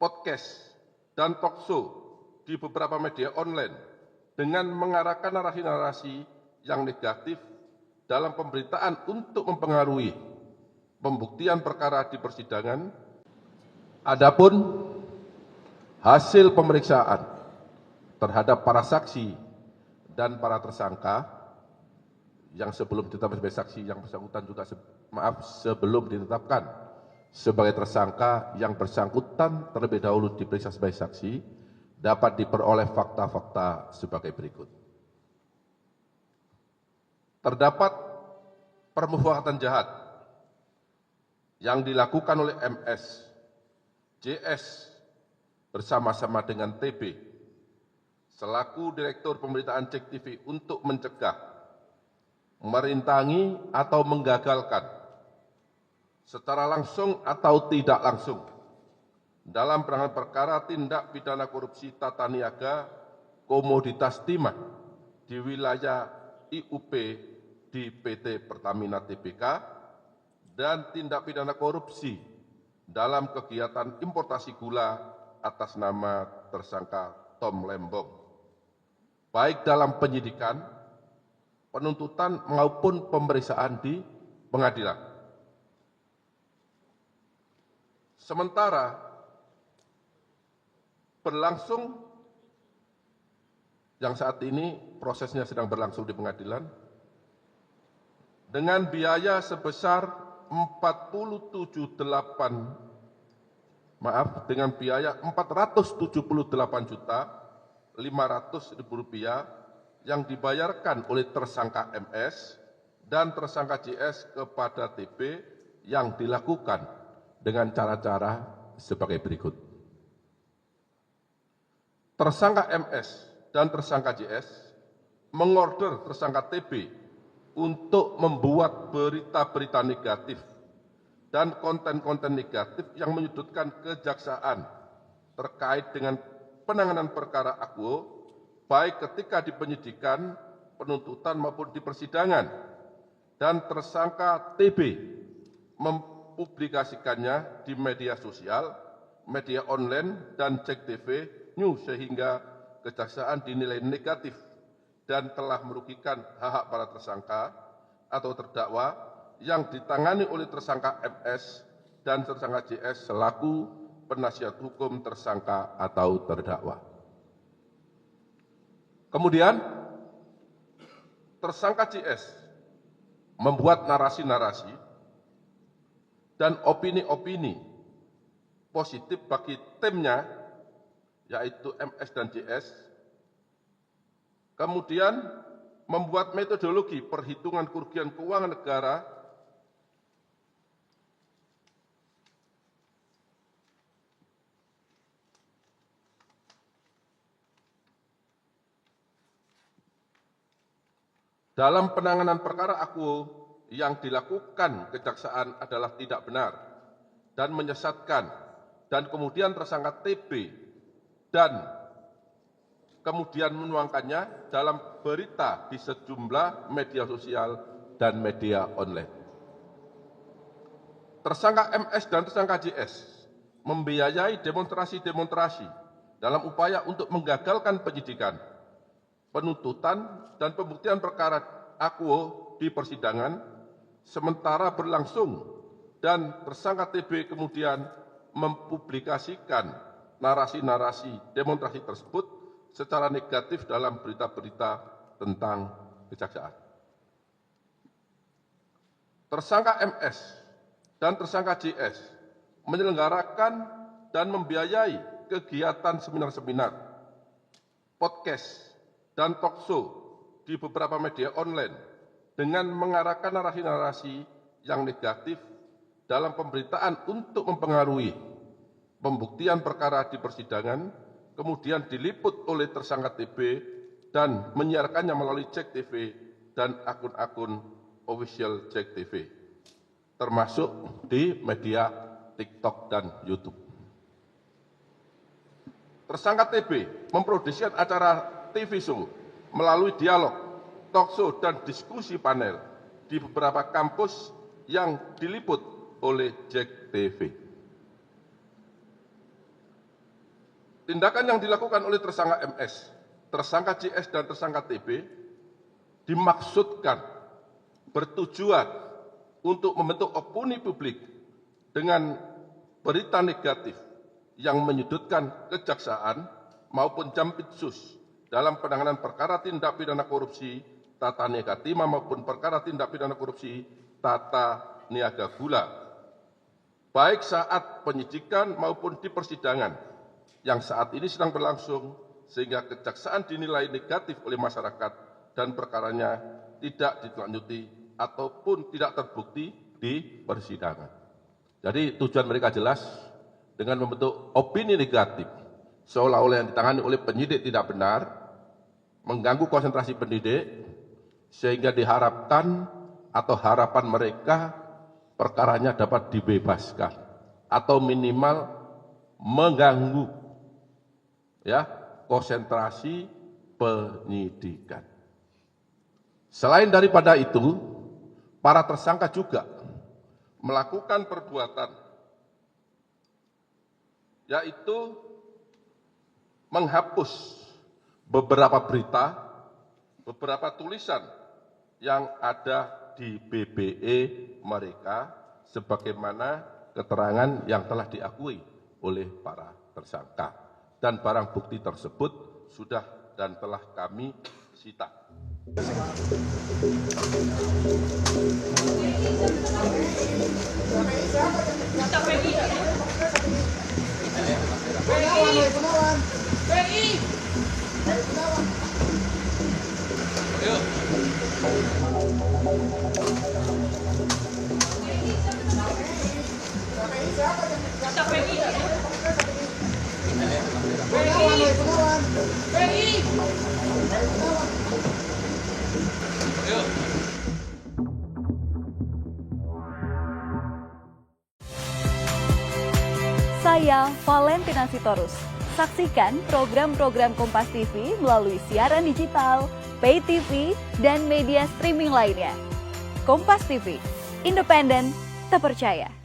podcast, dan talkshow di beberapa media online dengan mengarahkan narasi-narasi yang negatif dalam pemberitaan untuk mempengaruhi pembuktian perkara di persidangan. Adapun hasil pemeriksaan terhadap para saksi dan para tersangka yang sebelum ditetapkan sebagai saksi, yang bersangkutan juga sebelum ditetapkan sebagai tersangka, yang bersangkutan terlebih dahulu diperiksa sebagai saksi, dapat diperoleh fakta-fakta sebagai berikut. Terdapat permufakatan jahat yang dilakukan oleh MS, JS bersama-sama dengan TB selaku Direktur Pemberitaan JEK TV untuk mencegah, merintangi atau menggagalkan secara langsung atau tidak langsung dalam penanganan perkara tindak pidana korupsi tata niaga komoditas timah di wilayah IUP di PT Pertamina Tbk dan tindak pidana korupsi dalam kegiatan importasi gula atas nama tersangka Tom Lembong, baik dalam penyidikan, penuntutan maupun pemeriksaan di pengadilan. Sementara berlangsung yang saat ini prosesnya sedang berlangsung di pengadilan dengan biaya sebesar dengan biaya Rp478.500.000 yang dibayarkan oleh tersangka MS dan tersangka JS kepada TB yang dilakukan dengan cara-cara sebagai berikut. Tersangka MS dan tersangka JS mengorder tersangka TB untuk membuat berita-berita negatif dan konten-konten negatif yang menyudutkan kejaksaan terkait dengan penanganan perkara akuo, baik ketika di penyidikan, penuntutan maupun di persidangan, dan tersangka TB mempublikasikannya di media sosial, media online, dan JEK TV News sehingga kejaksaan dinilai negatif dan telah merugikan hak-hak para tersangka atau terdakwa yang ditangani oleh tersangka MS dan tersangka JS selaku penasihat hukum tersangka atau terdakwa. Kemudian, tersangka JS membuat narasi-narasi dan opini-opini positif bagi timnya, yaitu MS dan JS, kemudian membuat metodologi perhitungan kerugian keuangan negara dalam penanganan perkara akuo yang dilakukan kejaksaan adalah tidak benar dan menyesatkan, dan kemudian tersangka TB dan kemudian menuangkannya dalam berita di sejumlah media sosial dan media online. Tersangka MS dan tersangka JS membiayai demonstrasi-demonstrasi dalam upaya untuk menggagalkan penyidikan, penuntutan, dan pembuktian perkara akuo di persidangan, sementara berlangsung dan tersangka TB kemudian mempublikasikan narasi-narasi demonstrasi tersebut secara negatif dalam berita-berita tentang kejaksaan. Tersangka MS dan tersangka JS menyelenggarakan dan membiayai kegiatan seminar-seminar, podcast, dan talkshow di beberapa media online dengan mengarahkan narasi-narasi yang negatif dalam pemberitaan untuk mempengaruhi pembuktian perkara di persidangan, kemudian diliput oleh tersangka TB dan menyiarkannya melalui JEK TV dan akun-akun official JEK TV, termasuk di media TikTok dan YouTube. Tersangka TB memproduksi acara TV show melalui dialog, talkshow, dan diskusi panel di beberapa kampus yang diliput oleh JEK TV. Tindakan yang dilakukan oleh tersangka MS, tersangka JS, dan tersangka TB dimaksudkan bertujuan untuk membentuk opini publik dengan berita negatif yang menyudutkan kejaksaan maupun Jampitsus dalam penanganan perkara tindak pidana korupsi tata niaga timah maupun perkara tindak pidana korupsi tata niaga gula, baik saat penyidikan maupun di persidangan yang saat ini sedang berlangsung, sehingga kejaksaan dinilai negatif oleh masyarakat dan perkaranya tidak ditindaklanjuti ataupun tidak terbukti di persidangan. Jadi tujuan mereka jelas, dengan membentuk opini negatif seolah-olah yang ditangani oleh penyidik tidak benar, mengganggu konsentrasi penyidik, sehingga diharapkan atau harapan mereka perkaranya dapat dibebaskan atau minimal mengganggu konsentrasi penyidikan. Selain daripada itu, para tersangka juga melakukan perbuatan yaitu menghapus beberapa berita, beberapa tulisan yang ada di BBE mereka sebagaimana keterangan yang telah diakui oleh para tersangka, dan barang bukti tersebut sudah dan telah kami sita. Saya Valentina Sitorus. Saksikan program-program Kompas TV melalui siaran digital, pay TV, dan media streaming lainnya. Kompas TV, independen, terpercaya.